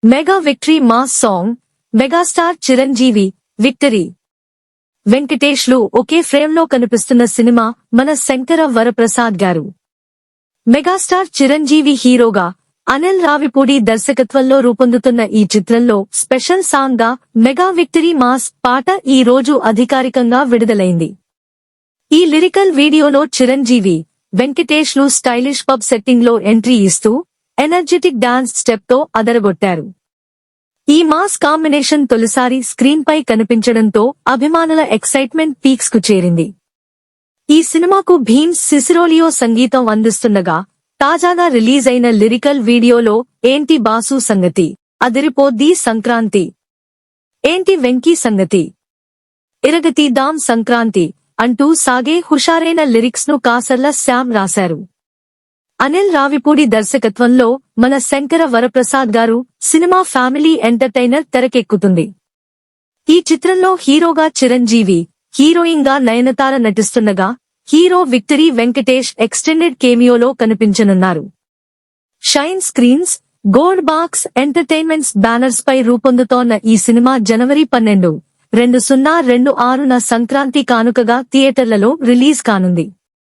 Mega victory mass song, megastar Chiranjeevi victory Venkatesh లు ఒకే frame లో కనిపిస్తున్న సినిమా మన శంకర వరప్రసాద్ గారు. మెగాస్టార్ చిరంజీవి హీరోగా, అనిల్ రావిపూడి దర్శకత్వంలో రూపొందుతున్న ఈ చిత్రంలో స్పెషల్ సాంగ్ గా మెగా విక్టరీ మాస్ పాట ఈ రోజు అధికారికంగా విడుదలైంది. ఈ లిరికల్ వీడియోలో చిరంజీవి, వెంకటేష్ లు స్టైలిష్ పబ్ సెట్టింగ్ లో ఎంట్రీ ఇస్తూ ఎనర్జెటిక్ డాన్స్ స్టెప్ తో అదరగొట్టారు. ఈ మాస్ కాంబినేషన్ తొలిసారి స్క్రీన్ పై కనిపించడంతో అభిమానుల ఎక్సైట్మెంట్ పీక్స్ కు చేరింది. ఈ సినిమాకు భీమ్ సిసిరోలియో సంగీతం అందిస్తుండగా, తాజాగా రిలీజ్ అయిన లిరికల్ వీడియోలో ఏంటి బాసు సంగతి, అదిరిపోద్ది సంక్రాంతి, ఏంటి వెంకీ సంగతి, ఇరగతీద్దాం సంక్రాంతి అంటూ సాగే హుషారైన లిరిక్స్ ను కాసర్ల శ్యామ్ రాశారు. అనిల్ రావిపూడి దర్శకత్వంలో మన శంకర వరప్రసాద్ గారు సినిమా ఫ్యామిలీ ఎంటర్టైనర్ తెరకెక్కుతుంది. ఈ చిత్రంలో హీరోగా చిరంజీవి, హీరోయిన్ గా నయనతార నటిస్తుండగా, హీరో విక్టరీ వెంకటేష్ ఎక్స్టెండెడ్ కేమియోలో కనిపించనున్నారు. Shine screens, gold box entertainments banners పై రూపొందుతోన్న ఈ సినిమా జనవరి 12, 2026న సంక్రాంతి కానుకగా థియేటర్లలో రిలీజ్ కానుంది.